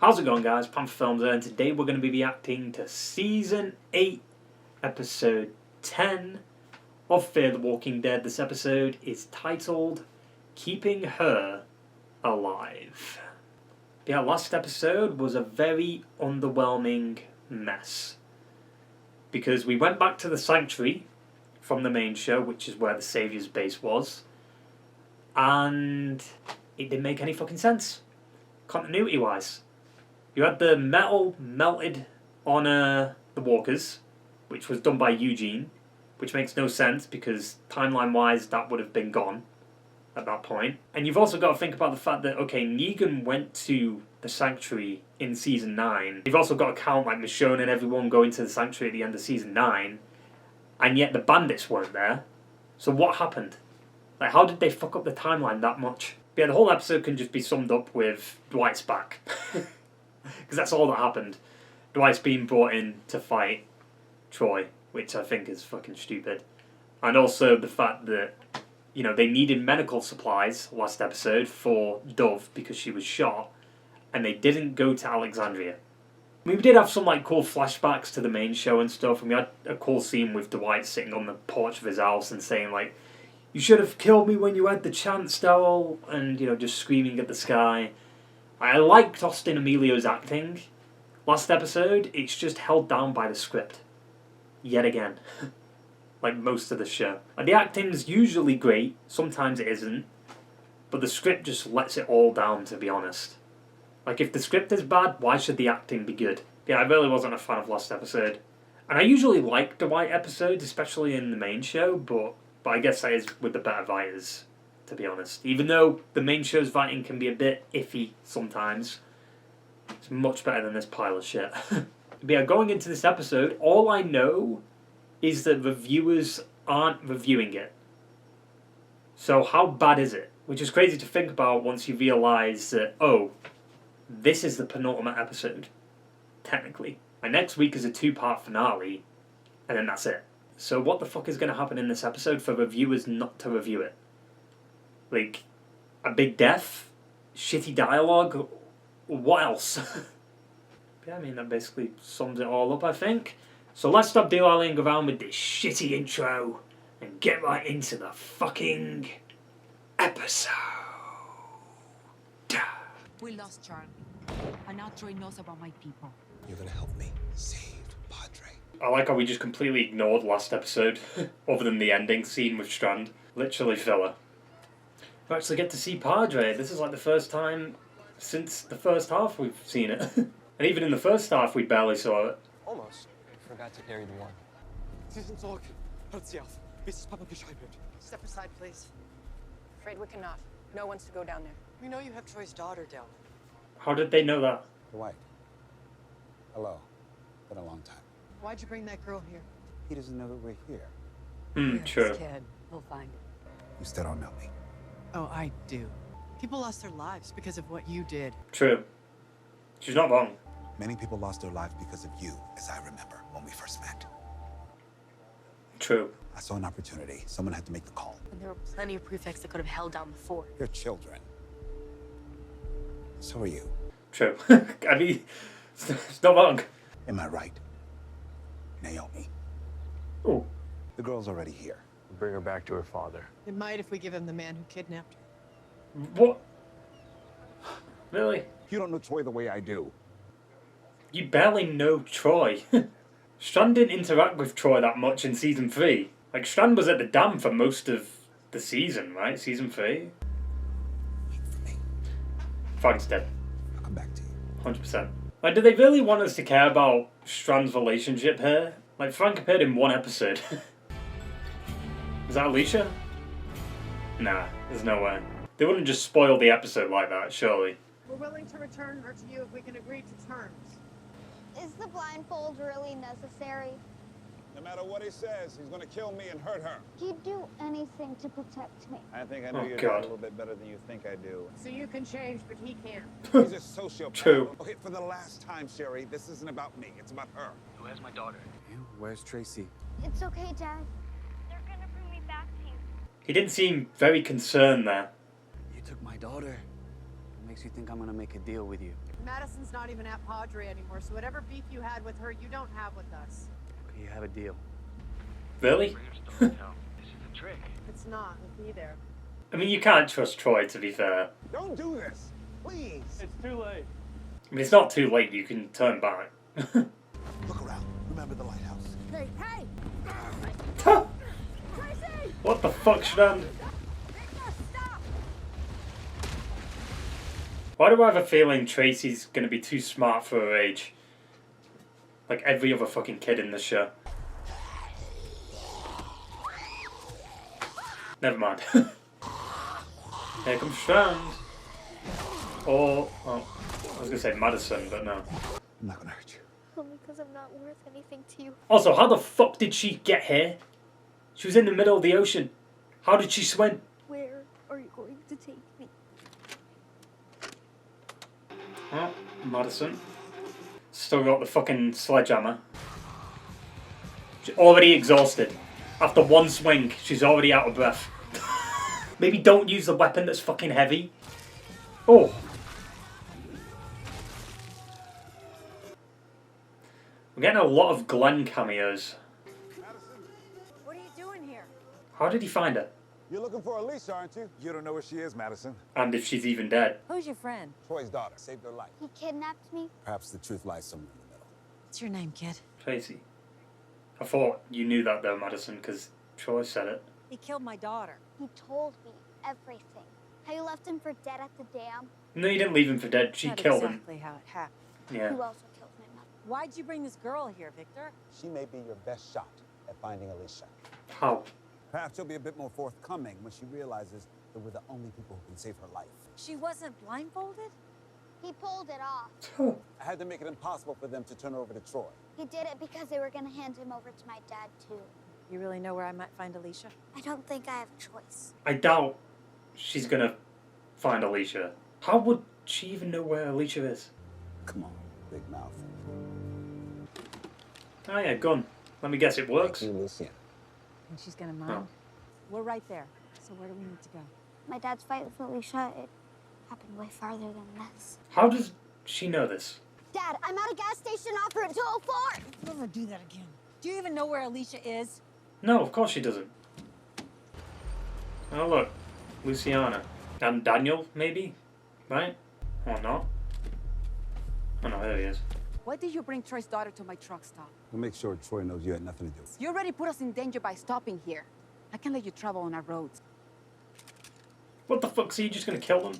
How's it going, guys? Panther Films here, and today we're going to be reacting to Season 8, Episode 10 of Fear the Walking Dead. This episode is titled Keeping Her Alive. Yeah, last episode was a very underwhelming mess. Because we went back to the Sanctuary from the main show, which is where the Savior's base was, and it didn't make any fucking sense, continuity-wise. You had the metal melted on the walkers, which was done by Eugene, which makes no sense because timeline-wise that would have been gone at that point. And you've also got to think about the fact that, okay, Negan went to the Sanctuary in Season 9. You've also got to count like Michonne and everyone going to the Sanctuary at the end of Season 9, and yet the bandits weren't there. So what happened? Like, how did they fuck up the timeline that much? But yeah, the whole episode can just be summed up with Dwight's back. Because that's all that happened. Dwight's being brought in to fight Troy, which I think is fucking stupid. And also the fact that, you know, they needed medical supplies last episode for Dove because she was shot, and they didn't go to Alexandria. I mean, we did have some like cool flashbacks to the main show and stuff, and we had a cool scene with Dwight sitting on the porch of his house and saying like, "You should have killed me when you had the chance, Daryl," and, you know, just screaming at the sky. I liked Austin Emilio's acting. Last episode, it's just held down by the script. Yet again. Like most of the show. And the acting's usually great, sometimes it isn't, but the script just lets it all down, to be honest. Like, if the script is bad, why should the acting be good? Yeah, I really wasn't a fan of last episode. And I usually like the Dwight episodes, especially in the main show, but I guess that is with the better writers, to be honest. Even though the main show's writing can be a bit iffy sometimes, it's much better than this pile of shit. But yeah, going into this episode, all I know is that reviewers aren't reviewing it. So how bad is it? Which is crazy to think about once you realise that, oh, this is the penultimate episode, technically. And next week is a 2-part finale, and then that's it. So what the fuck is going to happen in this episode for reviewers not to review it? Like, a big death? Shitty dialogue? What else? Yeah, I mean, that basically sums it all up, I think. So let's stop de-lollying around with this shitty intro and get right into the fucking episode. We lost Charlie, and now Troy knows about my people. You're gonna help me save Padre. I like how we just completely ignored last episode, other than the ending scene with Strand. Literally filler. We actually get to see Padre. This is like the first time since the first half we've seen it. And even in the first half we barely saw it. Almost. I forgot to carry the one. Sie sind zurück. Hört sie auf, bis es Papa Bescheid wird. Step aside, please. Afraid we cannot. No one's to go down there. We know you have Troy's daughter down How did they know that? Dwight. Hello. Been a long time. there. Why'd you bring that girl here? He doesn't know that we're here. True. Kid, we'll find him. You still don't know me. Oh, I do. People lost their lives because of what you did. True. She's not wrong. Many people lost their lives because of you, as I remember when we first met. True. I saw an opportunity. Someone had to make the call. And there were plenty of prefects that could have held down the fort. They're children. So are you. True. I mean, it's not wrong. Am I right? Naomi. Oh. The girl's already here. We'll bring her back to her father. It might if we give him the man who kidnapped her. What? Really? You don't know Troy the way I do. You barely know Troy. Strand didn't interact with Troy that much in Season 3. Like, Strand was at the dam for most of the season, right? Season 3? Wait for me. Frank's dead. I'll come back to you. 100%. Like, do they really want us to care about Strand's relationship here? Like, Frank appeared in one episode. Is that Alicia? Nah, there's no way. They wouldn't just spoil the episode like that, surely. We're willing to return her to you if we can agree to terms. Is the blindfold really necessary? No matter what he says, he's going to kill me and hurt her. He'd do anything to protect me. I think I know Oh, your God. dad a little bit better than you think I do. So you can change, but he can't. He's a sociopath. True. Okay, for the last time, Sherry, this isn't about me. It's about her. Where's my daughter? Where's Tracy? It's okay, Dad. They're gonna bring me back to you. He didn't seem very concerned there. You took my daughter. What makes you think I'm gonna make a deal with you? Madison's not even at Padre anymore, so whatever beef you had with her, you don't have with us. Okay, you have a deal. Really? This is a trick. It's not with me there. I mean, you can't trust Troy, to be fair. Don't do this. Please. It's too late. I mean, it's not too late, you can turn back. Look around. Remember the lighthouse. Hey, hey! Tracy! What the fuck, Shran? Victor, stop! Why do I have a feeling Tracy's gonna be too smart for her age? Like every other fucking kid in this show. Never mind. Here comes Shran. Or, oh, I was gonna say Madison, but no. I'm not gonna hurt you. Only because I'm not worth anything to you. Also, how the fuck did she get here? She was in the middle of the ocean. How did she swim? Where are you going to take me? Oh, Madison. Still got the fucking sledgehammer. She's already exhausted. After one swing, she's already out of breath. Maybe don't use the weapon that's fucking heavy. Oh. We're getting a lot of Glenn cameos. What are you doing here? How did he find her? You're looking for Alicia, aren't you? You don't know where she is, Madison. And if she's even dead. Who's your friend? Troy's daughter saved her life. He kidnapped me. Perhaps the truth lies somewhere in the middle. What's your name, kid? Tracy. I thought you knew that though, Madison, because Troy said it. He killed my daughter. He told me everything. How you left him for dead at the dam. No, you didn't leave him for dead. She Not killed him. exactly how it happened. Yeah. Who also killed my mother? Why'd you bring this girl here, Victor? She may be your best shot at finding Alicia. How? Perhaps she'll be a bit more forthcoming when she realizes that we're the only people who can save her life. She wasn't blindfolded? He pulled it off. I had to make it impossible for them to turn her over to Troy. He did it because they were going to hand him over to my dad, too. You really know where I might find Alicia? I don't think I have a choice. I doubt she's gonna find Alicia. How would she even know where Alicia is? Come on, big mouth. Oh yeah, gun. Let me guess, it works. You, Lucia. And she's gonna mind? No. We're right there. So where do we need to go? My dad's fight with Alicia, it happened way farther than this. How does she know this? Dad, I'm at a gas station off Route 204. Never do that again. Do you even know where Alicia is? No, of course she doesn't. Oh look, Luciana. And Daniel, maybe? Right? Or not? Oh no, there he is. Why did you bring Troy's daughter to my truck stop? We'll make sure Troy knows you had nothing to do with it. You already put us in danger by stopping here. I can't let you travel on our roads. What the fuck, so you just gonna kill them?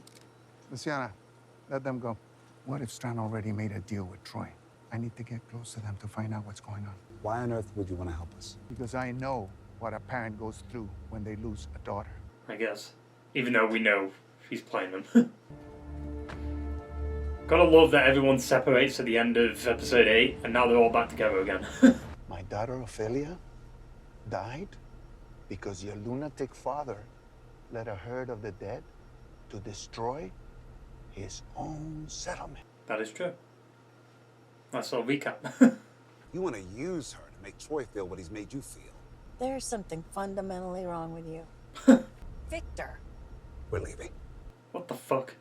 Luciana, let them go. What if Strand already made a deal with Troy? I need to get close to them to find out what's going on. Why on earth would you want to help us? Because I know what a parent goes through when they lose a daughter. I guess. Even though we know she's playing them. Gotta love that everyone separates at the end of episode 8 and now they're all back together again. My daughter Ophelia died because your lunatic father led a herd of the dead to destroy his own settlement. That is true. That's our recap. You want to use her to make Troy feel what he's made you feel. There's something fundamentally wrong with you. Victor. We're leaving. What the fuck?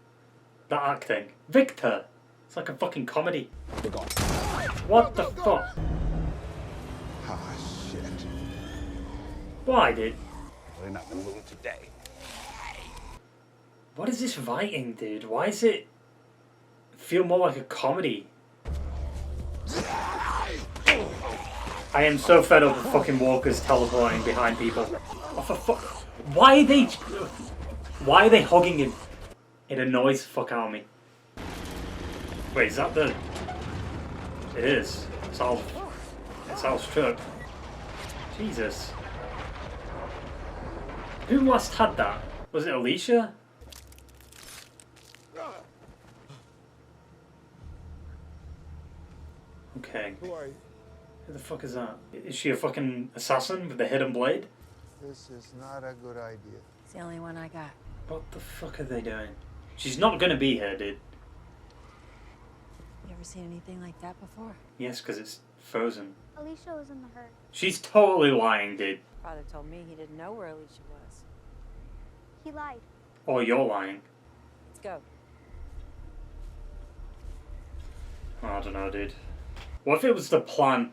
That acting. Victor! It's like a fucking comedy. We're gone. What the fuck? Ah, shit. Why, dude? We're not in the mood today. What is this writing, dude? Why is it feel more like a comedy? I am so fed up with fucking walkers teleporting behind people. Oh, for fuck. Why are they hugging him? It annoys the fuck out of me. Wait, is that the... It is. It's Al's truck. Jesus. Who last had that? Was it Alicia? Okay. Who are you? Who the fuck is that? Is she a fucking assassin with a hidden blade? This is not a good idea. It's the only one I got. What the fuck are they doing? She's not gonna be here, dude. You ever seen anything like that before? Yes, because it's frozen. Alicia was in the herd. She's totally lying, dude. Father told me he didn't know where Alicia was. He lied. Or you're lying. Let's go. I don't know, dude. What if it was the plan?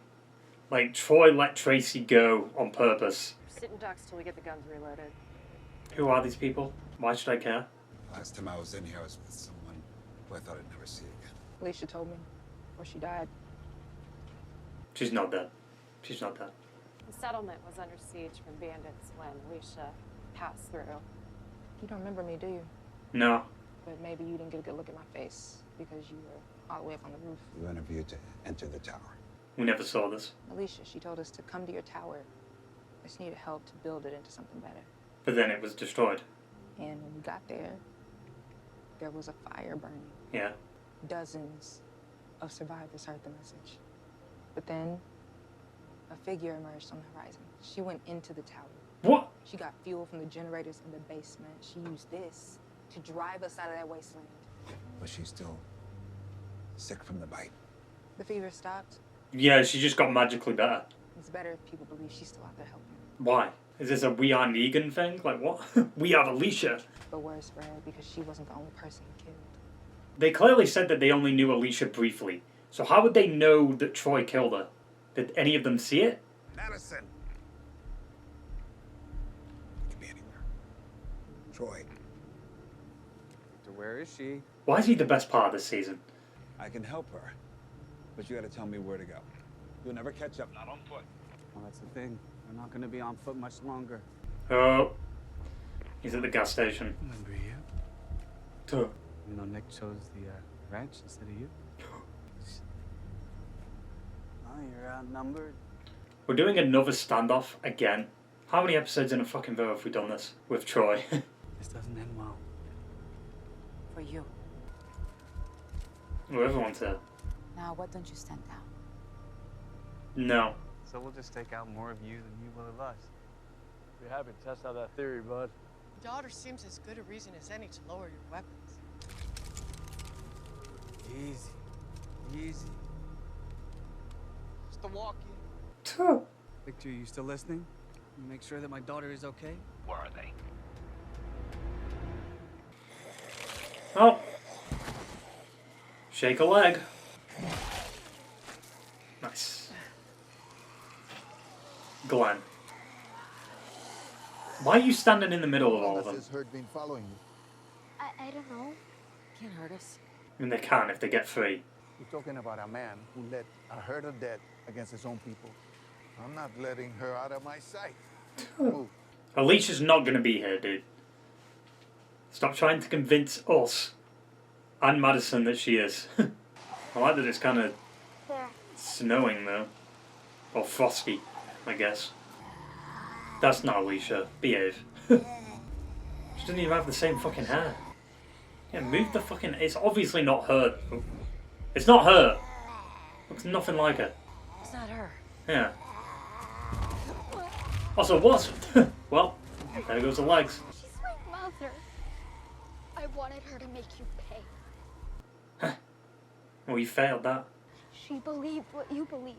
Like, Troy let Tracy go on purpose. Sitting ducks till we get the guns reloaded. Who are these people? Why should I care? Last time I was in here, I was with someone who I thought I'd never see again. Alicia told me before she died. She's not dead. She's not dead. The settlement was under siege from bandits when Alicia passed through. You don't remember me, do you? No. But maybe you didn't get a good look at my face because you were all the way up on the roof. You interviewed to enter the tower. We never saw this. Alicia, she told us to come to your tower. I just needed help to build it into something better. But then it was destroyed. And when we got there was a fire burning. Yeah. Dozens of survivors heard the message. But then a figure emerged on the horizon. She went into the tower. What? She got fuel from the generators in the basement. She used this to drive us out of that wasteland. Was she still sick from the bite? The fever stopped. Yeah, she just got magically better. It's better if people believe she's still out there helping. Why? Is this a We Are Negan thing? Like, what? We have Alicia. But worse for her because she wasn't the only person killed. They clearly said that they only knew Alicia briefly. So how would they know that Troy killed her? Did any of them see it? Madison! It could be anywhere. Troy. So where is she? Why is he the best part of this season? I can help her, but you gotta tell me where to go. You'll never catch up, not on foot. Well, that's the thing. We're not gonna be on foot much longer. Oh. He's at the gas station. Remember you? Tuh. You know, Nick chose the ranch instead of you. Oh, you're outnumbered. We're doing another standoff again. How many episodes in a fucking row have we done this with Troy? This doesn't end well. For you. Well, everyone's here. Now, what don't you stand down? No. So we'll just take out more of you than you will of us. Be happy to test out that theory, bud. Daughter seems as good a reason as any to lower your weapons. Easy. Easy. Just a walk in. Tuh. Victor, you still listening? You make sure that my daughter is okay? Where are they? Oh. Shake a leg. Nice. Glenn. Why are you standing in the middle of all of them? Has Hurt been following you? I don't know. Can't hurt us. I mean, they can if they get free. You're talking about a man who led a herd of dead against his own people. I'm not letting her out of my sight. Move. Alicia's not going to be here, dude. Stop trying to convince us and Madison that she is. I like that it's kind of There. snowing, though. Or frosty, I guess. That's not Alicia. Behave. She doesn't even have the same fucking hair. Yeah, move the fucking... It's obviously not her. It's not her. Looks nothing like her. It's not her. Yeah. Also, what? Well, there goes the legs. She's my mother. I wanted her to make you pay. Well, you failed that. She believed what you believed.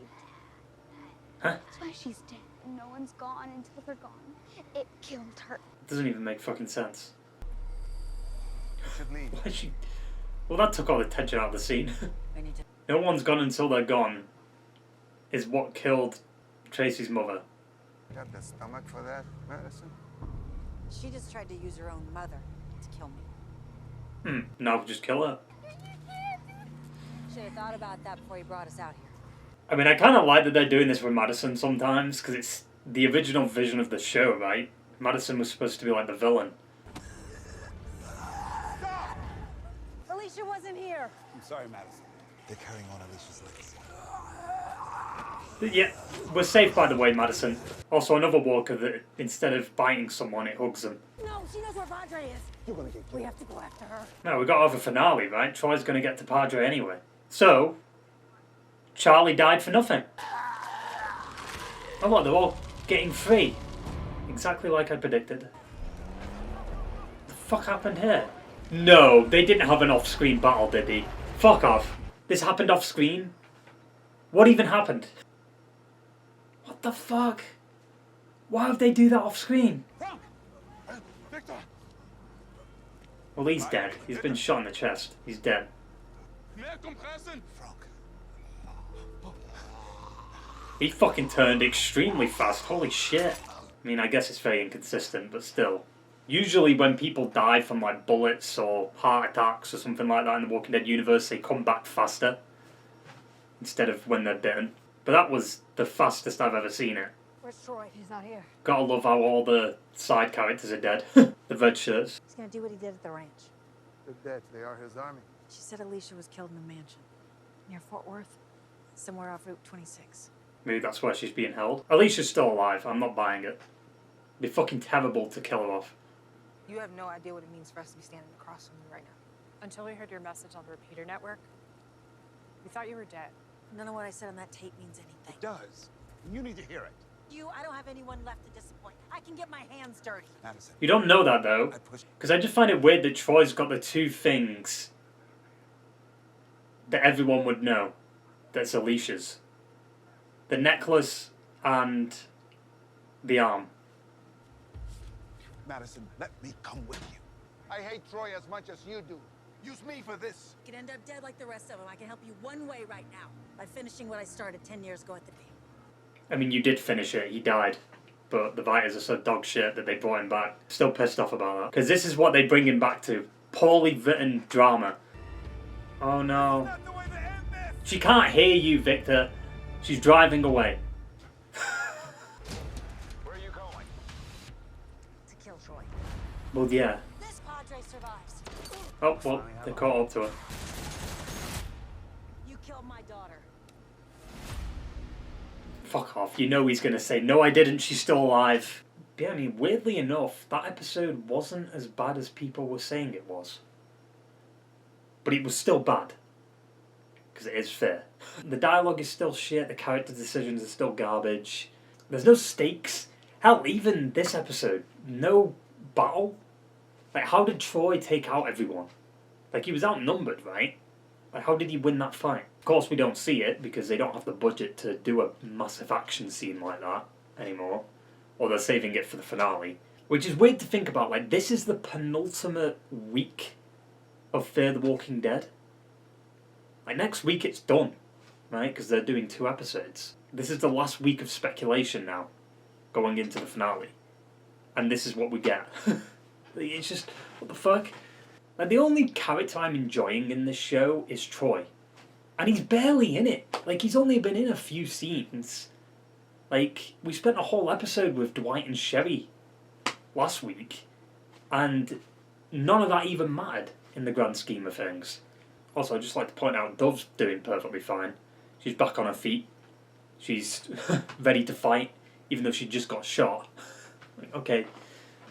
Huh? That's why she's dead. And no one's gone until they're gone. It killed her. Doesn't even make fucking sense. You should leave. Why is she... Well, that took all the tension out of the scene. I need to. No one's gone until they're gone is what killed Tracy's mother. Got the stomach for that, Madison? She just tried to use her own mother to kill me. Now just kill her. Should have thought about that before you brought us out here. I mean, I kind of like that they're doing this with Madison sometimes, because it's the original vision of the show, right? Madison was supposed to be like the villain. Alicia wasn't here. I'm sorry, Madison. They're carrying on Alicia's legacy. Yeah, we're safe by the way, Madison. Also, another walker that instead of biting someone, it hugs them. No, she knows where Padre is. You're gonna get We killed. have to go after her. No, we got over finale, right? Troy's gonna get to Padre anyway. So, Charlie died for nothing. Oh look, they're all getting free. Exactly like I predicted. The fuck happened here? No, they didn't have an off-screen battle, did they? Fuck off. This happened off-screen? What even happened? What the fuck? Why would they do that off-screen? Victor! Well, he's dead. He's been shot in the chest. He's dead. Mehr kompressen! Frank, He fucking turned extremely fast, holy shit. I mean, I guess it's very inconsistent, but still. Usually when people die from like bullets or heart attacks or something like that in the Walking Dead universe, they come back faster instead of when they're bitten. But that was the fastest I've ever seen it. Where's Troy? He's not here. Gotta love how all the side characters are dead. The red shirts. He's gonna do what he did at the ranch. They're dead. They are his army. She said Alicia was killed in a mansion near Fort Worth, somewhere off Route 26. Maybe that's where she's being held. Alicia's still alive. I'm not buying it. It'd be fucking terrible to kill her off. You have no idea what it means for us to be standing across from you right now. Until we heard your message on the repeater network, we thought you were dead. None of what I said on that tape means anything. It does. You need to hear it. I don't have anyone left to disappoint. I can get my hands dirty. Madison. You don't know that though, because I just find it weird that Troy's got the two things that everyone would know that's Alicia's. The necklace and the arm. Madison, let me come with you. I hate Troy as much as you do. Use me for this. You can end up dead like the rest of them. I can help you one way right now, by finishing what I started 10 years ago at the dam. I mean, you did finish it. He died. But the Viters are so dog shit that they brought him back. Still pissed off about that. Because this is what they bring him back to. Poorly written drama. Oh no. She can't hear you, Victor. She's driving away. Where are you going? To kill Troy. Well, yeah. This Padre survives. Oh, well, they caught up to her. You killed my daughter. Fuck off. You know he's going to say, no I didn't, she's still alive. Yeah, I mean, weirdly enough, that episode wasn't as bad as people were saying it was. But it was still bad. Because it is fair. The dialogue is still shit, the character decisions are still garbage. There's no stakes. Hell, even this episode, no battle. Like, how did Troy take out everyone? Like, he was outnumbered, right? Like, how did he win that fight? Of course, we don't see it, because they don't have the budget to do a massive action scene like that anymore. Or they're saving it for the finale. Which is weird to think about. Like, this is the penultimate week of Fear the Walking Dead. Like, next week it's done, right? Because they're doing 2 episodes. This is the last week of speculation now, going into the finale. And this is what we get. It's just, what the fuck? Like, the only character I'm enjoying in this show is Troy. And he's barely in it. Like, he's only been in a few scenes. Like, we spent a whole episode with Dwight and Sherry last week. And none of that even mattered in the grand scheme of things. Also, I'd just like to point out, Dove's doing perfectly fine. She's back on her feet. She's ready to fight, even though she just got shot. Like, okay,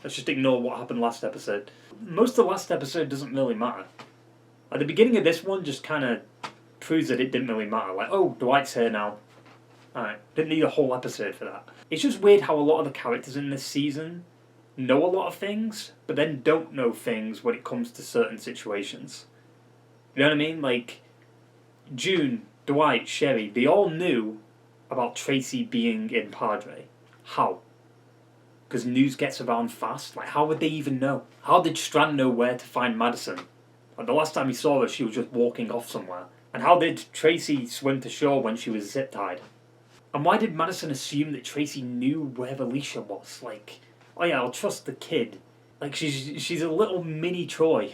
let's just ignore what happened last episode. Most of the last episode doesn't really matter. At the beginning of this one just kind of proves that it didn't really matter. Like, oh, Dwight's here now. Alright, didn't need a whole episode for that. It's just weird how a lot of the characters in this season know a lot of things, but then don't know things when it comes to certain situations. You know what I mean? Like, June, Dwight, Sherry, they all knew about Tracy being in Padre. How? Because news gets around fast. Like, how would they even know? How did Strand know where to find Madison? Like, the last time he saw her, she was just walking off somewhere. And how did Tracy swim to shore when she was zip-tied? And why did Madison assume that Tracy knew where Alicia was? Like, oh yeah, I'll trust the kid. Like, she's a little mini Troy.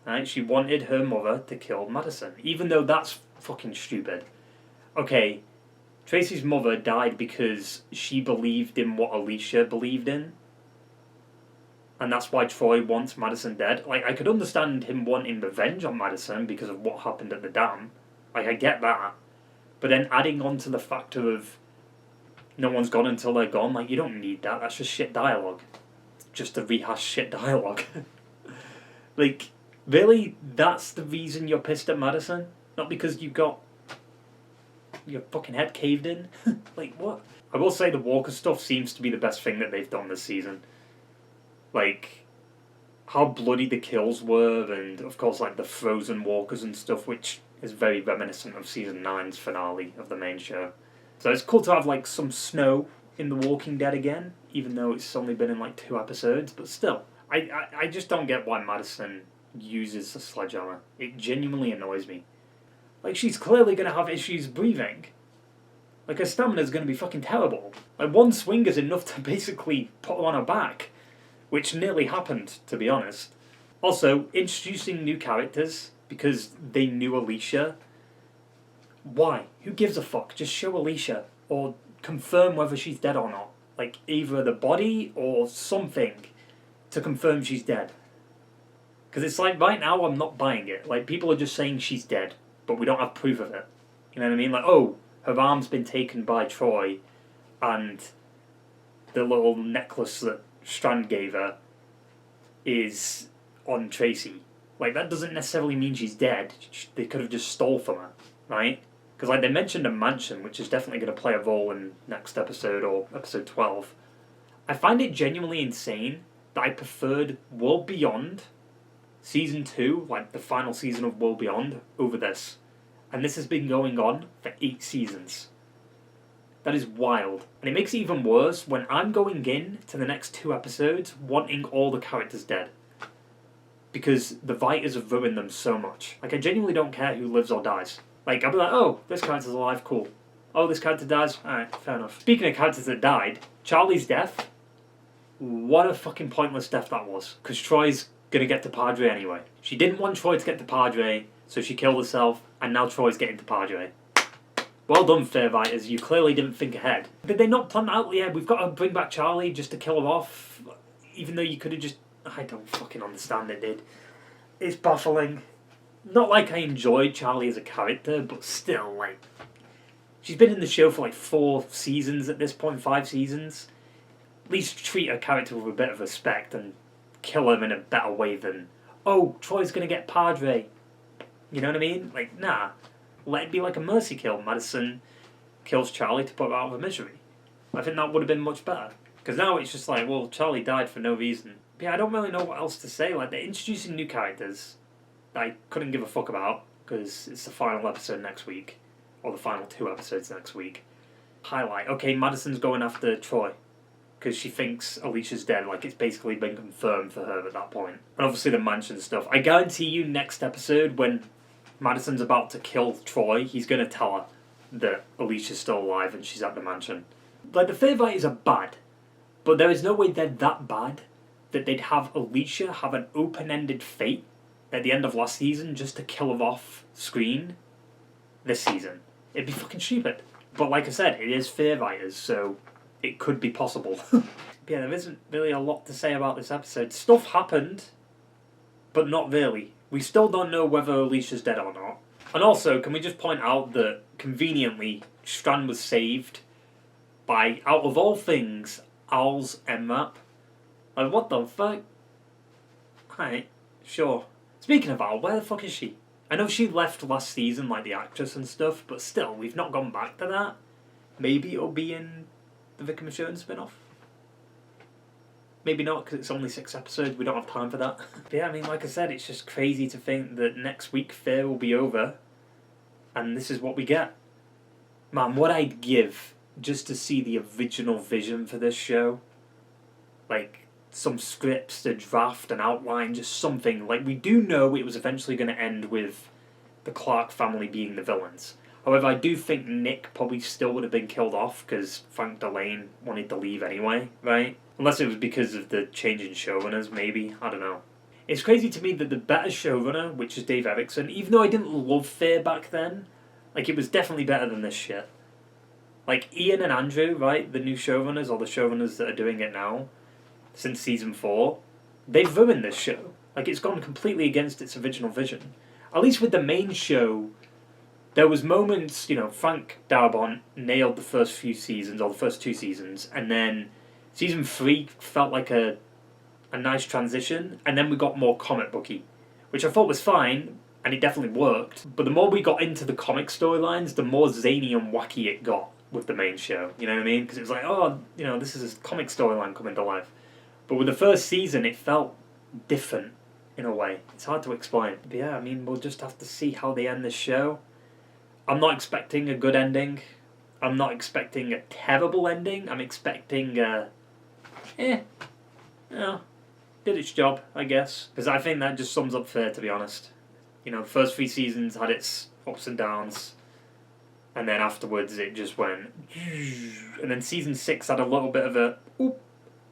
Right? She wanted her mother to kill Madison, even though that's fucking stupid. Okay, Tracy's mother died because she believed in what Alicia believed in. And that's why Troy wants Madison dead. Like, I could understand him wanting revenge on Madison because of what happened at the dam. Like, I get that. But then adding on to the factor of no one's gone until they're gone, like, you don't need that. That's just shit dialogue. Just to rehash shit dialogue. Like, really? That's the reason you're pissed at Madison? Not because you got your fucking head caved in? Like, what? I will say the Walker stuff seems to be the best thing that they've done this season. Like, how bloody the kills were, and of course, like, the frozen walkers and stuff, which is very reminiscent of Season 9's finale of the main show. So it's cool to have, like, some snow in The Walking Dead again, even though it's only been in, like, 2 episodes, but still. I just don't get why Madison uses a sledgehammer. It genuinely annoys me. Like, she's clearly going to have issues breathing. Like, her stamina's going to be fucking terrible. Like, one swing is enough to basically put her on her back. Which nearly happened, to be honest. Also, introducing new characters because they knew Alicia. Why? Who gives a fuck? Just show Alicia. Or confirm whether she's dead or not. Like, either the body or something to confirm she's dead. Because it's like, right now, I'm not buying it. Like, people are just saying she's dead, but we don't have proof of it. You know what I mean? Like, oh, her arm's been taken by Troy, and the little necklace that Strand gave her is on Tracy. Like, that doesn't necessarily mean she's dead. They could have just stole from her, right? Because, like, they mentioned a mansion, which is definitely going to play a role in next episode, or episode 12. I find it genuinely insane that I preferred World Beyond, Season 2, like the final season of World Beyond, over this. And this has been going on for 8 seasons. That is wild. And it makes it even worse when I'm going in to the next 2 episodes wanting all the characters dead. Because the writers have ruined them so much. Like, I genuinely don't care who lives or dies. Like, I'll be like, oh, this character's alive, cool. Oh, this character dies? Alright, fair enough. Speaking of characters that died, Charlie's death, what a fucking pointless death that was. Because Troy's gonna get to Padre anyway. She didn't want Troy to get to Padre, so she killed herself, and now Troy's getting to Padre. Well done, fair writers, you clearly didn't think ahead. Did they not plan out, yeah, we've got to bring back Charlie just to kill her off, even though you could have just... I don't fucking understand it, dude. It's baffling. Not like I enjoyed Charlie as a character, but still, like... She's been in the show for like 4 seasons at this point, 5 seasons. At least treat her character with a bit of respect and kill him in a better way than, oh, Troy's gonna get Padre. You know what I mean? Like, nah. Let it be like a mercy kill. Madison kills Charlie to put her out of her misery. I think that would have been much better. Because now it's just like, well, Charlie died for no reason. But yeah, I don't really know what else to say. Like, they're introducing new characters that I couldn't give a fuck about, because it's the final episode next week. Or the final 2 episodes next week. Highlight. Okay, Madison's going after Troy. Because she thinks Alicia's dead. Like, it's basically been confirmed for her at that point. And obviously the mansion stuff. I guarantee you next episode, when Madison's about to kill Troy, he's going to tell her that Alicia's still alive and she's at the mansion. Like, the Fair Fighters are bad. But there is no way they're that bad that they'd have Alicia have an open-ended fate at the end of last season just to kill her off screen this season. It'd be fucking stupid. But like I said, it is Fair Fighters, so it could be possible. Yeah, there isn't really a lot to say about this episode. Stuff happened, but not really. We still don't know whether Alicia's dead or not. And also, can we just point out that, conveniently, Strand was saved by, out of all things, Al's MRAP. Like, what the fuck? Alright, sure. Speaking of Al, where the fuck is she? I know she left last season, like the actress and stuff, but still, we've not gone back to that. Maybe it'll be in the Vicar Michonne spin-off. Maybe not, because it's only 6 episodes, we don't have time for that. But yeah, I mean, like I said, it's just crazy to think that next week Fair will be over, and this is what we get. Man, what I'd give just to see the original vision for this show. Like, some scripts, a draft, an outline, just something. Like, we do know it was eventually going to end with the Clark family being the villains. However, I do think Nick probably still would have been killed off because Frank Delane wanted to leave anyway, right? Unless it was because of the change in showrunners, maybe. I don't know. It's crazy to me that the better showrunner, which is Dave Erickson, even though I didn't love Fair back then, like, it was definitely better than this shit. Like, Ian and Andrew, right, the new showrunners, or the showrunners that are doing it now, since season 4, they've ruined this show. Like, it's gone completely against its original vision. At least with the main show, there was moments, you know, Frank Darabont nailed the first few seasons, or the first 2 seasons, and then season 3 felt like a nice transition, and then we got more comic booky, which I thought was fine, and it definitely worked. But the more we got into the comic storylines, the more zany and wacky it got with the main show, you know what I mean? Because it was like, oh, you know, this is a comic storyline coming to life. But with the first season, it felt different in a way. It's hard to explain. But yeah, I mean, we'll just have to see how they end this show. I'm not expecting a good ending. I'm not expecting a terrible ending. I'm expecting you know, did its job, I guess. Because I think that just sums up Fair, to be honest. You know, the first 3 seasons had its ups and downs. And then afterwards it just went... And then season 6 had a little bit of a... Oop,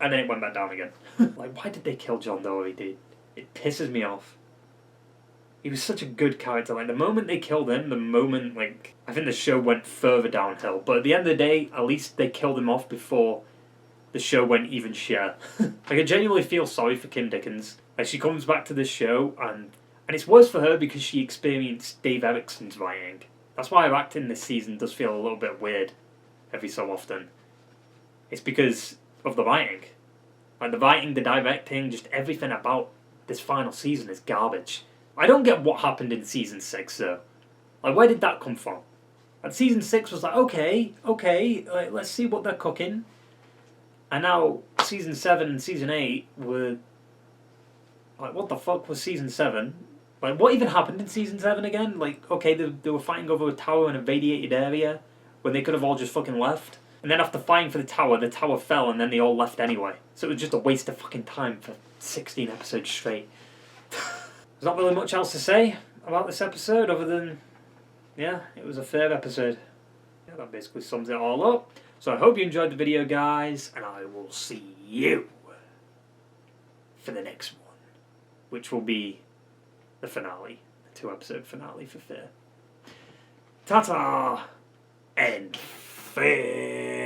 and then it went back down again. Like, why did they kill John Doe? It pisses me off. He was such a good character. Like, the moment they killed him, the moment, like... I think the show went further downhill. But at the end of the day, at least they killed him off before the show went even shit. Like, I genuinely feel sorry for Kim Dickens. Like, she comes back to this show, and it's worse for her because she experienced Dave Erickson's writing. That's why her acting this season does feel a little bit weird every so often. It's because of the writing. Like, the writing, the directing, just everything about this final season is garbage. I don't get what happened in season 6 though. Like, where did that come from? And season 6 was like, okay, like, let's see what they're cooking. And now season 7 and season 8 were like, what the fuck was season 7? Like, what even happened in season 7 again? Like, okay, they were fighting over a tower in a radiated area when they could have all just fucking left. And then after fighting for the tower fell and then they all left anyway. So it was just a waste of fucking time for 16 episodes straight. There's not really much else to say about this episode other than, yeah, it was a fair episode. Yeah, that basically sums it all up. So I hope you enjoyed the video, guys, and I will see you for the next one, which will be the finale, the 2-episode finale for Fear. Ta-ta! And Fear!